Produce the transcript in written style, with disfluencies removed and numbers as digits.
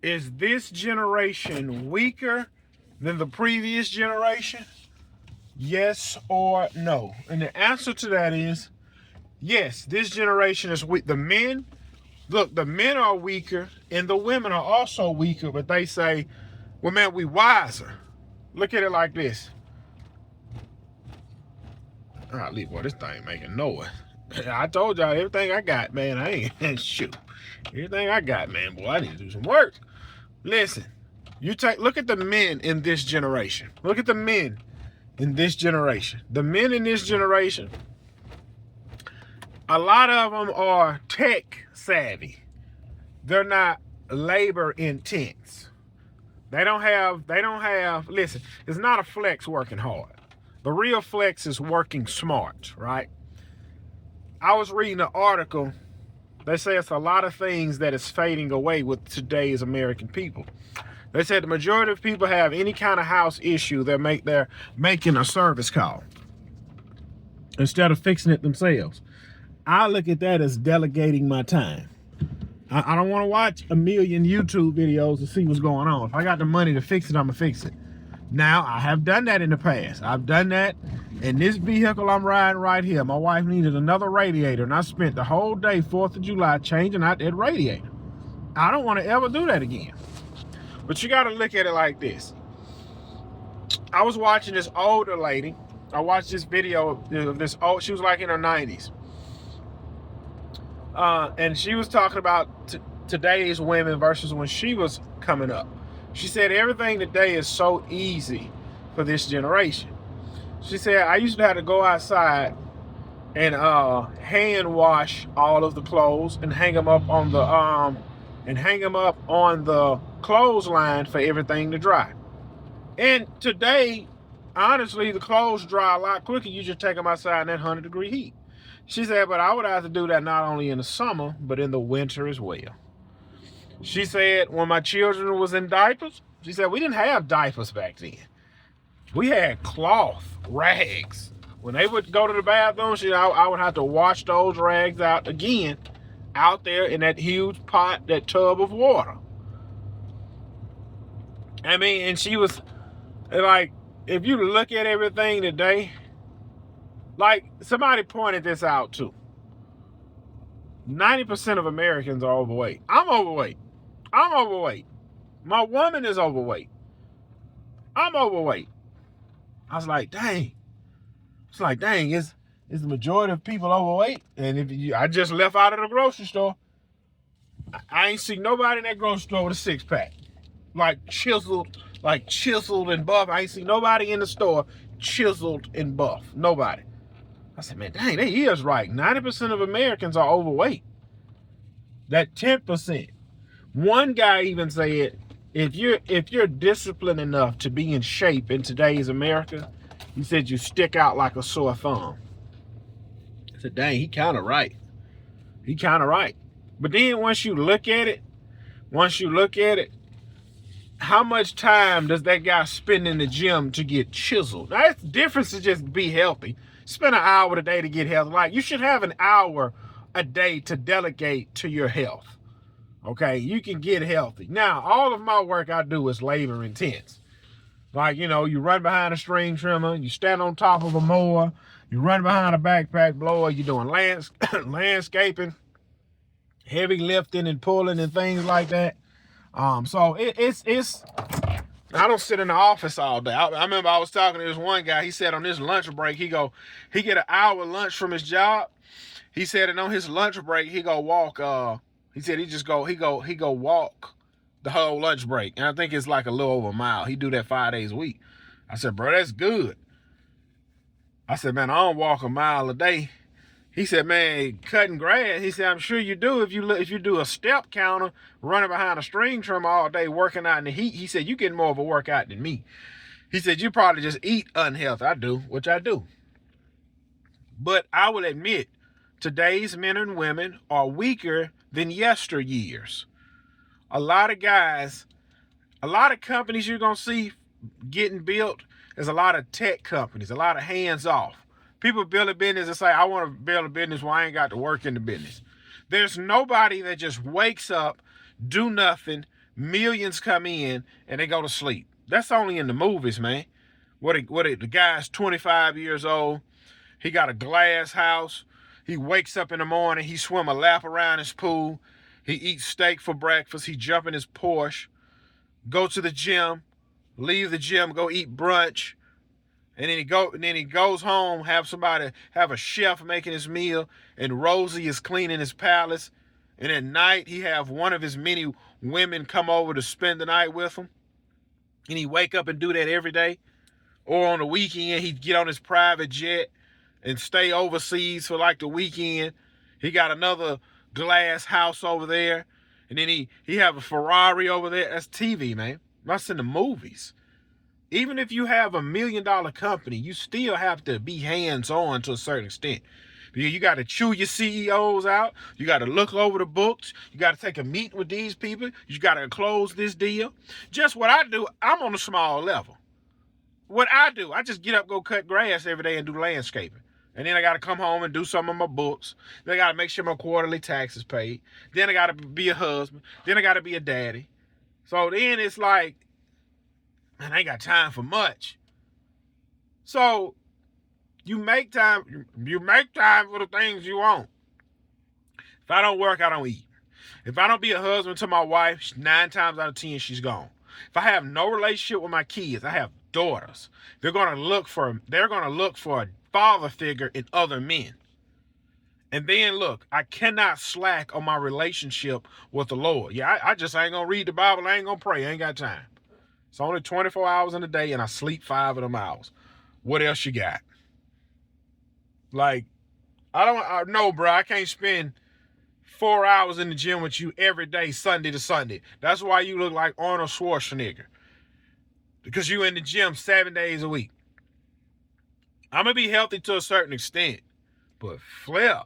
Is this generation weaker than the previous generation? Yes or no? And the answer to that is yes, this generation is weak. The men are weaker and the women are also weaker, but they say, well, man, we wiser. Look at it like this. Golly, boy, this thing making noise. I told y'all everything I got, man. I ain't shoot. Everything I got, man, boy, I need to do some work. Listen, look at the men in this generation. Look at the men in this generation. The men in this generation, a lot of them are tech savvy. They're not labor intense. They don't have, listen, it's not a flex working hard. The real flex is working smart, right? I was reading an article. They say it's a lot of things that is fading away with today's American people. They said the majority of people have any kind of house issue, they're making a service call instead of fixing it themselves. I look at that as delegating my time. I don't want to watch a million YouTube videos to see what's going on. If I got the money to fix it, I'm going to fix it. Now, I have done that in the past. I've done that in this vehicle I'm riding right here. My wife needed another radiator, and I spent the whole day, 4th of July, changing out that radiator. I don't want to ever do that again. But you got to look at it like this. I was watching this older lady. I watched this video of this old, she was like in her 90s. And she was talking about today's women versus when she was coming up. She said everything today is so easy for this generation. She said, I used to have to go outside and hand wash all of the clothes and hang them up on the clothesline for everything to dry. And today, honestly, the clothes dry a lot quicker. You just take them outside in that 100-degree heat. She said, but I would have to do that not only in the summer, but in the winter as well. She said, when my children was in diapers, she said, we didn't have diapers back then. We had cloth rags. When they would go to the bathroom, I would have to wash those rags out again, out there in that huge pot, that tub of water. I mean, and she was like, if you look at everything today, like somebody pointed this out too. 90% of Americans are overweight. I'm overweight. My woman is overweight. I'm overweight. I was like, dang. It's like, dang, is the majority of people overweight? And I just left out of the grocery store. I ain't seen nobody in that grocery store with a 6-pack. Like chiseled and buff. I ain't seen nobody in the store chiseled and buff. Nobody. I said, man, dang, they is right. 90% of Americans are overweight. That 10%. One guy even said, if you're disciplined enough to be in shape in today's America, he said you stick out like a sore thumb. I said, dang, he kind of right. But then once you look at it, how much time does that guy spend in the gym to get chiseled? Now, it's the difference to just be healthy. Spend an hour a day to get healthy. Like, you should have an hour a day to delegate to your health. Okay, you can get healthy. Now, all of my work I do is labor intense. Like, you run behind a string trimmer, you stand on top of a mower, you run behind a backpack blower, you're doing landscaping, heavy lifting and pulling and things like that. So it's I don't sit in the office all day. I remember I was talking to this one guy. He said on his lunch break, he get an hour lunch from his job. He said, and on his lunch break, he go walk. He said he go walk the whole lunch break. And I think it's like a little over a mile. He do that 5 days a week. I said, bro, that's good. I said, man, I don't walk a mile a day. He said, man, cutting grass. He said, I'm sure you do if you do a step counter, running behind a string trimmer all day, working out in the heat. He said, you getting more of a workout than me. He said, you probably just eat unhealthy. I do, which I do. But I will admit, today's men and women are weaker than yesteryears. A lot of guys, a lot of companies you're going to see getting built, there's a lot of tech companies, a lot of hands off. People build a business and say, I want to build a business where I ain't got to work in the business. There's nobody that just wakes up, do nothing, millions come in and they go to sleep. That's only in the movies, man. The guy's 25 years old. He got a glass house. He wakes up in the morning. He swim a lap around his pool. He eats steak for breakfast. He jump in his Porsche, go to the gym, leave the gym, go eat brunch, and then he goes home, have a chef making his meal, and Rosie is cleaning his palace. And at night he have one of his many women come over to spend the night with him. And he wake up and do that every day. Or on the weekend, he'd get on his private jet and stay overseas for like the weekend. He got another glass house over there. And then he have a Ferrari over there. That's TV, man. That's in the movies. Even if you have $1 million company, you still have to be hands-on to a certain extent. You got to chew your CEOs out. You got to look over the books. You got to take a meeting with these people. You got to close this deal. Just what I do, I'm on a small level. What I do, I just get up, go cut grass every day and do landscaping. And then I got to come home and do some of my books. Then I got to make sure my quarterly taxes paid. Then I got to be a husband. Then I got to be a daddy. So then it's like, man, I ain't got time for much. So you make time for the things you want. If I don't work, I don't eat. If I don't be a husband to my wife, 9 times out of 10, she's gone. If I have no relationship with my kids, I have daughters. They're gonna look for a father figure in other men. And then look, I cannot slack on my relationship with the Lord. Yeah, I just ain't gonna read the Bible. I ain't gonna pray. I ain't got time. It's only 24 hours in a day, and I sleep 5 of them hours. What else you got? Like, I know, bro. I can't spend 4 hours in the gym with you every day, Sunday to Sunday. That's why you look like Arnold Schwarzenegger. Because you in the gym 7 days a week. I'm going to be healthy to a certain extent. But flip.